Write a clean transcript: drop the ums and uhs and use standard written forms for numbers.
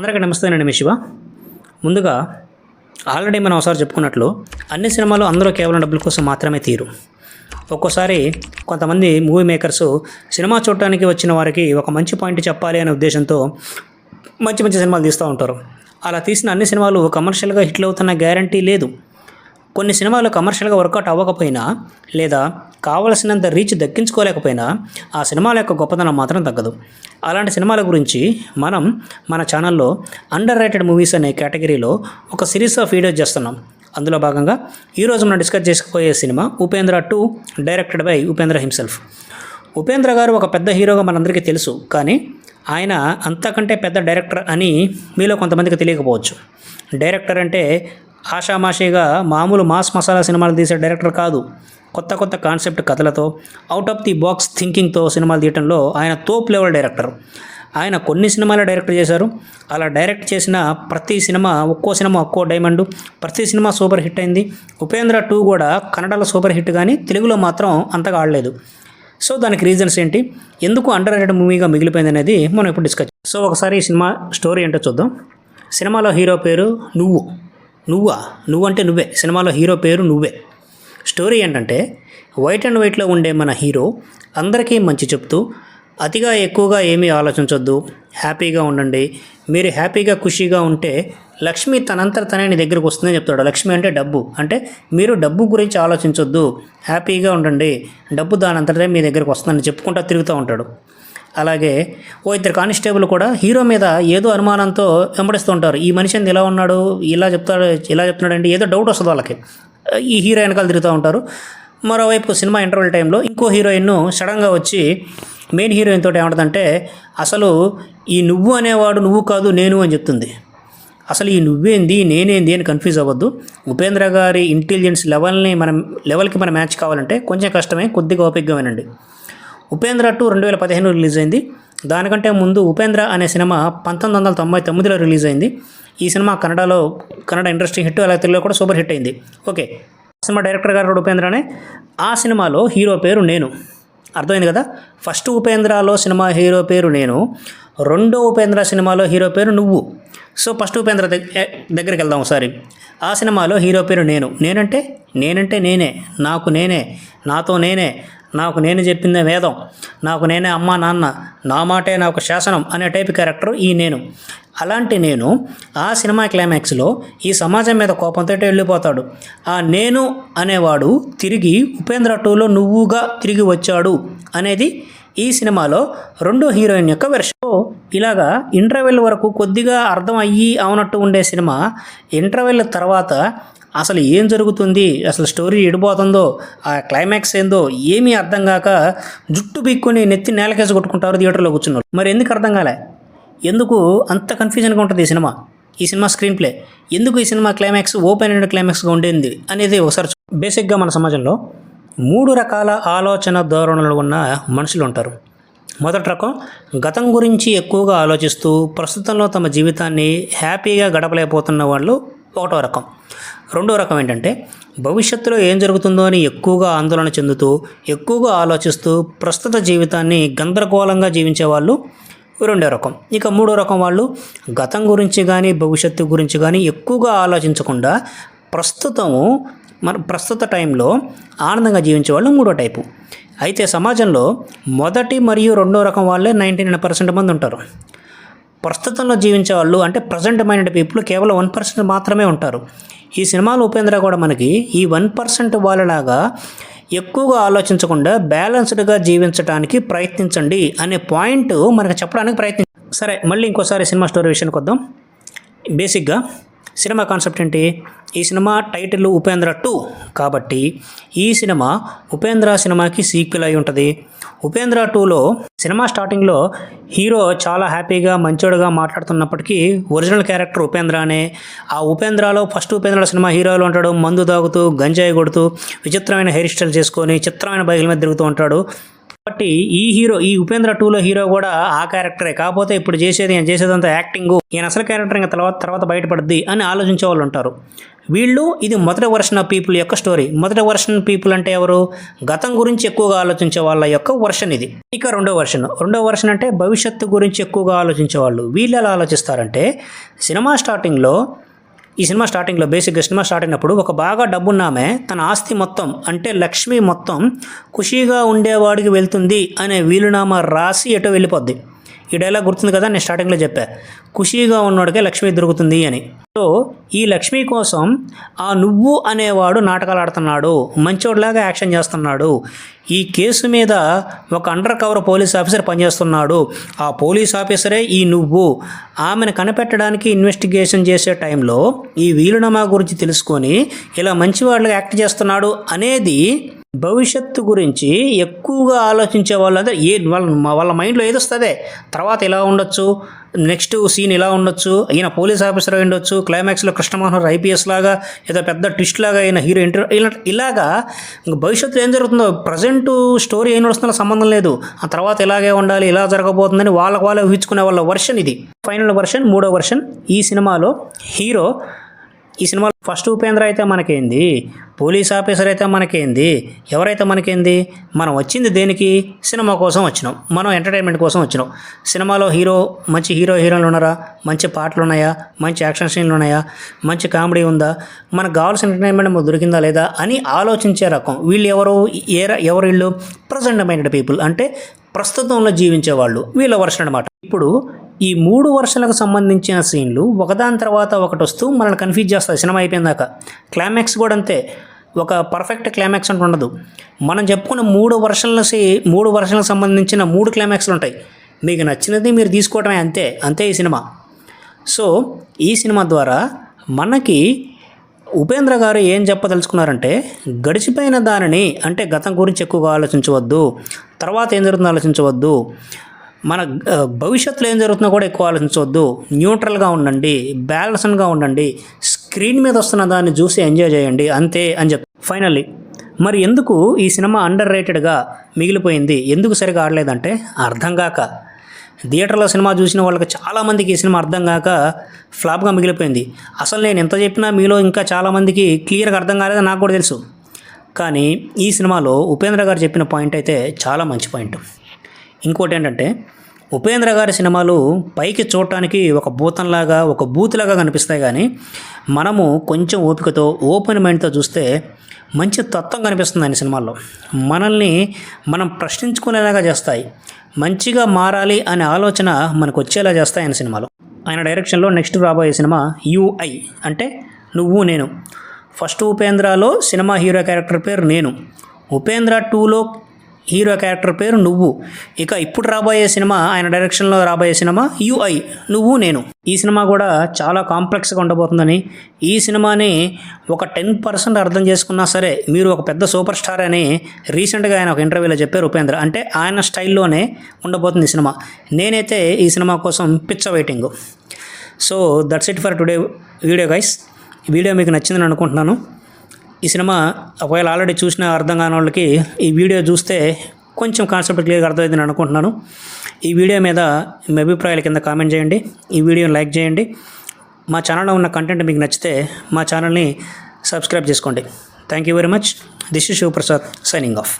అందరికీ నమస్తే, నేను మీ శివ. ముందుగా ఆల్రెడీ మనం ఒకసారి చెప్పుకున్నట్లు అన్ని సినిమాలు అందరూ కేవలం డబ్బుల కోసం మాత్రమే తీరు. ఒక్కోసారి కొంతమంది మూవీ మేకర్స్ సినిమా చూడటానికి వచ్చిన వారికి ఒక మంచి పాయింట్ చెప్పాలి అనే ఉద్దేశంతో మంచి మంచి సినిమాలు తీస్తూ ఉంటారు. అలా తీసిన అన్ని సినిమాలు కమర్షియల్గా హిట్లు అవుతున్న గ్యారంటీ లేదు. కొన్ని సినిమాలు కమర్షియల్గా వర్కౌట్ అవ్వకపోయినా లేదా కావలసినంత రీచ్ దక్కించుకోలేకపోయినా ఆ సినిమాల యొక్క గొప్పతనం మాత్రం తగ్గదు. అలాంటి సినిమాల గురించి మనం మన ఛానల్లో అండర్ రేటెడ్ మూవీస్ అనే కేటగిరీలో ఒక సిరీస్ ఆఫ్ వీడియోస్ చేస్తున్నాం. అందులో భాగంగా ఈరోజు మనం డిస్కస్ చేసుకోబోయే cinema Upendra 2, directed by Upendra himself. Upendra గారు ఒక పెద్ద హీరోగా మనందరికీ తెలుసు, కానీ ఆయన అంతకంటే పెద్ద డైరెక్టర్ అని మీలో కొంతమందికి తెలియకపోవచ్చు. డైరెక్టర్ అంటే ఆషామాషిగా మామూలు మాస్ మసాలా సినిమాలు తీసే డైరెక్టర్ కాదు. కొత్త కొత్త కాన్సెప్ట్ కథలతో అవుట్ ఆఫ్ ది బాక్స్ థింకింగ్తో సినిమాలు తీయడంలో ఆయన తోప్ లెవెల్ డైరెక్టర్. ఆయన కొన్ని సినిమాలు డైరెక్ట్ చేశారు. అలా డైరెక్ట్ చేసిన ప్రతి సినిమా ఒక్కో డైమండ్, ప్రతి సినిమా సూపర్ హిట్ అయింది. ఉపేంద్ర 2 కూడా కన్నడలో సూపర్ హిట్, కానీ తెలుగులో మాత్రం అంతగా ఆడలేదు. సో దానికి రీజన్స్ ఏంటి, ఎందుకు అండర్ రేటెడ్ మూవీగా మిగిలిపోయింది అనేది మనం ఇప్పుడు డిస్కస్. సో ఒకసారి ఈ సినిమా స్టోరీ ఏంటో చూద్దాం. సినిమాలో హీరో పేరు నువ్వంటే నువ్వే. సినిమాలో హీరో పేరు నువ్వే. స్టోరీ ఏంటంటే, వైట్ అండ్ వైట్లో ఉండే మన హీరో అందరికీ మంచి చెప్తూ అతిగా ఎక్కువగా ఏమీ ఆలోచించొద్దు, హ్యాపీగా ఉండండి, మీరు హ్యాపీగా ఖుషీగా ఉంటే లక్ష్మి తనంతట తనే నీ దగ్గరకు వస్తుందని చెప్తాడు. లక్ష్మి అంటే డబ్బు, అంటే మీరు డబ్బు గురించి ఆలోచించొద్దు, హ్యాపీగా ఉండండి, డబ్బు దానంతటనే మీ దగ్గరకు వస్తుందని చెప్పుకుంటూ తిరుగుతూ ఉంటాడు. అలాగే ఇద్దరు కానిస్టేబుల్ కూడా హీరో మీద ఏదో అనుమానంతో వెంబడిస్తూ ఉంటారు. ఈ మనిషి ఇలా ఉన్నాడు, ఇలా చెప్తున్నాడు అంటే ఏదో డౌట్ వస్తుంది వాళ్ళకి. ఈ హీరో వెనకాల తిరుగుతూ ఉంటారు. మరోవైపు సినిమా ఇంటర్వెల్ టైంలో ఇంకో హీరోయిన్ సడన్గా వచ్చి మెయిన్ హీరోయిన్ తోటి ఏమంటుందంటే, అసలు ఈ నువ్వు అనేవాడు నువ్వు కాదు నేను అని చెప్తుంది. అసలు ఈ నువ్వేంది నేనేంది అని కన్ఫ్యూజ్ అవ్వద్దు. ఉపేంద్ర గారి ఇంటెలిజెన్స్ లెవెల్కి మన మ్యాచ్ కావాలంటే కొంచెం కష్టమే, కొద్దిగా ఓపికగా వినండి. ఉపేంద్ర 2 2015 రిలీజ్ అయింది. దానికంటే ముందు ఉపేంద్ర అనే సినిమా 1999లో రిలీజ్ అయింది. ఈ సినిమా కన్నడ ఇండస్ట్రీ హిట్, అలాగే తెలుగులో కూడా సూపర్ హిట్ అయింది. ఓకే, సినిమా డైరెక్టర్ గారు ఉపేంద్రనే. ఆ సినిమాలో హీరో పేరు నేను. అర్థమైంది కదా. ఫస్ట్ ఉపేంద్రలో సినిమా హీరో పేరు నేను, రెండో ఉపేంద్ర సినిమాలో హీరో పేరు నువ్వు. సో ఫస్ట్ ఉపేంద్ర దగ్గరికి వెళ్దాం ఒకసారి. ఆ సినిమాలో హీరో పేరు నేనంటే నేనే, నాకు నేనే, నాతో నేనే, నాకు నేను చెప్పిందే వేదం, నాకు నేనే అమ్మా నాన్న, నా మాటే నాకు శాసనం అనే టైప్ క్యారెక్టర్ ఈ నేను. అలాంటి నేను ఆ సినిమా క్లైమాక్స్లో ఈ సమాజం మీద కోపంతో వెళ్ళిపోతాడు. ఆ నేను అనేవాడు తిరిగి ఉపేంద్ర 2లో నువ్వుగా తిరిగి వచ్చాడు అనేది ఈ సినిమాలో రెండో హీరోయిన్ యొక్క వెర్షన్. ఇలాగా ఇంటర్వెల్ వరకు కొద్దిగా అర్థం అయ్యి అవునట్టు ఉండే సినిమా ఇంటర్వెల్ తర్వాత అసలు ఏం జరుగుతుంది, అసలు స్టోరీ ఎడిపోతుందో, ఆ క్లైమాక్స్ ఏందో ఏమీ అర్థం కాక జుట్టు బిక్కుని నెత్తి నేలకేసి కొట్టుకుంటారు థియేటర్లో కూర్చున్నారు. మరి ఎందుకు అర్థం కాలే, ఎందుకు అంత కన్ఫ్యూజన్గా ఉంటుంది ఈ సినిమా స్క్రీన్ ప్లే, ఎందుకు ఈ సినిమా క్లైమాక్స్ ఓపెన్ ఎండ్ క్లైమాక్స్గా ఉండేది అనేది ఒకసారి. బేసిక్గా మన సమాజంలో 3 రకాల ఆలోచన ధోరణులు ఉన్న మనుషులు ఉంటారు. మొదటి రకం గతం గురించి ఎక్కువగా ఆలోచిస్తూ ప్రస్తుతంలో తమ జీవితాన్ని హ్యాపీగా గడపలేకపోతున్న వాళ్ళు ఒకటో రకం. రెండో రకం ఏంటంటే భవిష్యత్తులో ఏం జరుగుతుందో అని ఎక్కువగా ఆందోళన చెందుతూ ఎక్కువగా ఆలోచిస్తూ ప్రస్తుత జీవితాన్ని గందరగోళంగా జీవించే వాళ్ళు రెండో రకం. ఇక మూడో రకం వాళ్ళు గతం గురించి కానీ భవిష్యత్తు గురించి కానీ ఎక్కువగా ఆలోచించకుండా ప్రస్తుత టైంలో ఆనందంగా జీవించే వాళ్ళు మూడో టైపు. అయితే సమాజంలో మొదటి మరియు రెండో రకం వాళ్ళే 99% మంది ఉంటారు. ప్రస్తుతంలో జీవించే వాళ్ళు అంటే ప్రజెంట్ మైండెడ్ పీపుల్ కేవలం 1% మాత్రమే ఉంటారు. ఈ సినిమాలో ఉపేంద్ర కూడా మనకి ఈ 1% వాళ్ళలాగా ఎక్కువగా ఆలోచించకుండా బ్యాలెన్స్డ్గా జీవించడానికి ప్రయత్నించండి అనే పాయింట్ మనకు చెప్పడానికి సరే, మళ్ళీ ఇంకోసారి సినిమా స్టోరీ విషయానికి వద్దాం. బేసిక్గా సినిమా కాన్సెప్ట్ ఏంటి, ఈ సినిమా టైటిల్ ఉపేంద్ర 2 కాబట్టి ఈ సినిమా ఉపేంద్ర సినిమాకి సీక్వెల్ అయి ఉంటుంది. ఉపేంద్ర 2లో సినిమా స్టార్టింగ్లో హీరో చాలా హ్యాపీగా మంచోడుగా మాట్లాడుతున్నప్పటికీ ఒరిజినల్ క్యారెక్టర్ ఉపేంద్రనే. ఆ ఉపేంద్రలో ఫస్ట్ ఉపేంద్ర సినిమా హీరోలో ఉంటాడు, మందు తాగుతూ గంజాయి కొడుతూ విచిత్రమైన హెయిర్ స్టైల్ చేసుకొని చిత్రమైన బైకుల మీద తిరుగుతూ ఉంటాడు. కాబట్టి ఈ ఉపేంద్ర 2లో హీరో కూడా ఆ క్యారెక్టరే, కాకపోతే ఇప్పుడు చేసేదంతా యాక్టింగ్, ఈయన అసలు క్యారెక్టర్ ఇంకా తర్వాత బయటపడుద్ది అని ఆలోచించే వాళ్ళు ఉంటారు. ఇది మొదటి వర్షన్ ఆఫ్ పీపుల్ యొక్క స్టోరీ. మొదటి వర్షన్ పీపుల్ అంటే ఎవరు? గతం గురించి ఎక్కువగా ఆలోచించే వాళ్ళ యొక్క వర్షన్ ఇది. ఇక రెండో వర్షన్ అంటే భవిష్యత్తు గురించి ఎక్కువగా ఆలోచించే వాళ్ళు. వీళ్ళు ఎలా ఆలోచిస్తారంటే, ఈ సినిమా స్టార్టింగ్లో బేసిక్గా సినిమా స్టార్ట్ అయినప్పుడు ఒక బాగా డబ్బున్నామే తన ఆస్తి మొత్తం అంటే లక్ష్మి మొత్తం ఖుషీగా ఉండేవాడికి వెళ్తుంది అనే వీలునామా రాసి ఎటో వెళ్ళిపోద్ది. ఈ డైలాగ్ గుర్తుంది కదా, నేను స్టార్టింగ్లో చెప్పా, ఖుషీగా ఉన్నవాడికే లక్ష్మి దొరుకుతుంది అని. సో ఈ లక్ష్మి కోసం ఆ నువ్వు అనేవాడు నాటకాలు ఆడుతున్నాడు, మంచోడిలాగా యాక్షన్ చేస్తున్నాడు. ఈ కేసు మీద ఒక అండర్ కవర్ పోలీస్ ఆఫీసర్ పనిచేస్తున్నాడు. ఆ పోలీస్ ఆఫీసరే ఈ నువ్వు. ఆమెను కనిపెట్టడానికి ఇన్వెస్టిగేషన్ చేసే టైంలో ఈ వీలునామా గురించి తెలుసుకొని ఇలా మంచివాళ్ళగా యాక్ట్ చేస్తున్నాడు అనేది భవిష్యత్తు గురించి ఎక్కువగా ఆలోచించే వాళ్ళంతా వాళ్ళ మైండ్లో ఏదొస్తుందే, తర్వాత ఇలా ఉండొచ్చు, నెక్స్ట్ సీన్ ఇలా ఉండొచ్చు, ఈయన పోలీస్ ఆఫీసర్ అయి ఉండొచ్చు, క్లైమాక్స్లో కృష్ణమోహన్ ఐపీఎస్ లాగా ఏదో పెద్ద ట్విస్ట్ లాగా ఈయన హీరో ఇలాగా భవిష్యత్తులో ఏం జరుగుతుందో ప్రజెంట్ స్టోరీ ఏం నడుస్తుందో సంబంధం లేదు, ఆ తర్వాత ఇలాగే ఉండాలి, ఇలా జరగబోతుందని వాళ్ళే ఊహించుకునే వాళ్ళ వర్షన్ ఇది. ఫైనల్ వర్షన్, మూడో వర్షన్. ఈ సినిమాలో ఫస్ట్ ఉపేంద్ర అయితే మనకేంది, పోలీస్ ఆఫీసర్ అయితే మనకేంది, ఎవరైతే మనకేంది, మనం వచ్చింది దేనికి? సినిమా కోసం వచ్చినాం, మనం ఎంటర్టైన్మెంట్ కోసం వచ్చినాం. సినిమాలో మంచి హీరోయిన్లు ఉన్నారా, మంచి పాటలు ఉన్నాయా, మంచి యాక్షన్ సీన్లు ఉన్నాయా, మంచి కామెడీ ఉందా, మనకు కావాల్సిన ఎంటర్టైన్మెంట్ దొరికిందా లేదా అని ఆలోచించే రకం వీళ్ళు. ఎవరు వీళ్ళు? ప్రజెంట్ మైండెడ్ పీపుల్, అంటే ప్రస్తుతంలో జీవించే వాళ్ళు, వీళ్ళ వర్షన్ అనమాట. ఇప్పుడు ఈ 3 వర్షాలకు సంబంధించిన సీన్లు ఒకదాని తర్వాత ఒకటి వస్తూ మనల్ని కన్ఫ్యూజ్ చేస్తుంది సినిమా అయిపోయిందాక. క్లైమాక్స్ కూడా అంతే, ఒక పర్ఫెక్ట్ క్లైమాక్స్ అంటూ ఉండదు. మనం చెప్పుకున్న 3 వర్షాలకు సంబంధించిన 3 క్లైమాక్స్లు ఉంటాయి. మీకు నచ్చినది మీరు తీసుకోవడమే, అంతే ఈ సినిమా. సో ఈ సినిమా ద్వారా మనకి ఉపేంద్ర గారు ఏం చెప్పదలుచుకున్నారంటే, గడిచిపోయిన దానిని అంటే గతం గురించి ఎక్కువగా ఆలోచించవద్దు, తర్వాత ఏం జరుగుతుందో ఆలోచించవద్దు, మన భవిష్యత్తులో ఏం జరుగుతుందో కూడా ఎక్కువ ఆలోచించవద్దు, న్యూట్రల్గా ఉండండి, బ్యాలెన్స్డ్గా ఉండండి, స్క్రీన్ మీద వస్తున్న దాన్ని చూసి ఎంజాయ్ చేయండి, అంతే అని చెప్పి. ఫైనల్లీ మరి ఎందుకు ఈ సినిమా అండర్ రేటెడ్గా మిగిలిపోయింది, ఎందుకు సరిగా ఆడలేదంటే, అర్థం కాక థియేటర్లో సినిమా చూసిన వాళ్ళకి చాలామందికి ఈ సినిమా అర్థం కాక ఫ్లాప్గా మిగిలిపోయింది. అసలు నేను ఎంత చెప్పినా మీలో ఇంకా చాలామందికి క్లియర్గా అర్థం కాలేదని నాకు కూడా తెలుసు. కానీ ఈ సినిమాలో ఉపేంద్ర గారు చెప్పిన పాయింట్ అయితే చాలా మంచి పాయింట్. ఇంకోటి ఏంటంటే, ఉపేంద్ర గారి సినిమాలు పైకి చూడటానికి ఒక భూతంలాగా, ఒక బూతులాగా కనిపిస్తాయి, కానీ మనము కొంచెం ఓపికతో, ఓపెన్ మైండ్తో చూస్తే మంచి తత్వం కనిపిస్తుంది ఆయన సినిమాల్లో. మనం ప్రశ్నించుకునేలాగా చేస్తాయి, మంచిగా మారాలి అనే ఆలోచన మనకు వచ్చేలా చేస్తాయి ఆయన సినిమాలో. ఆయన డైరెక్షన్లో నెక్స్ట్ రాబోయే సినిమా UI అంటే నువ్వు నేను. ఫస్ట్ ఉపేంద్రలో సినిమా హీరో క్యారెక్టర్ పేరు నేను, ఉపేంద్ర 2లో హీరో క్యారెక్టర్ పేరు నువ్వు. ఇక ఇప్పుడు రాబోయే సినిమా, ఆయన డైరెక్షన్లో రాబోయే సినిమా UI నువ్వు నేను. ఈ సినిమా కూడా చాలా కాంప్లెక్స్గా ఉండబోతుందని, ఈ సినిమాని ఒక 10% అర్థం చేసుకున్నా సరే మీరు ఒక పెద్ద సూపర్ స్టార్ అని రీసెంట్గా ఆయన ఒక ఇంటర్వ్యూలో చెప్పారు ఉపేంద్ర. అంటే ఆయన స్టైల్లోనే ఉండబోతుంది ఈ సినిమా. నేనైతే ఈ సినిమా కోసం పిచ్చ waiting. So that's it for today video guys. ఈ వీడియో మీకు నచ్చిందని అనుకుంటున్నాను. ఈ సినిమా ఒకవేళ ఆల్రెడీ చూసిన అర్థం కాని వాళ్ళకి ఈ వీడియో చూస్తే కొంచెం కాన్సెప్ట్ క్లియర్గా అర్థమైందని అనుకుంటున్నాను. ఈ వీడియో మీద మీ అభిప్రాయాల కింద కామెంట్ చేయండి, ఈ వీడియోని లైక్ చేయండి. మా ఛానల్లో ఉన్న కంటెంట్ మీకు నచ్చితే మా ఛానల్ని సబ్స్క్రైబ్ చేసుకోండి. Thank you very much. This is Shivaprasad signing of.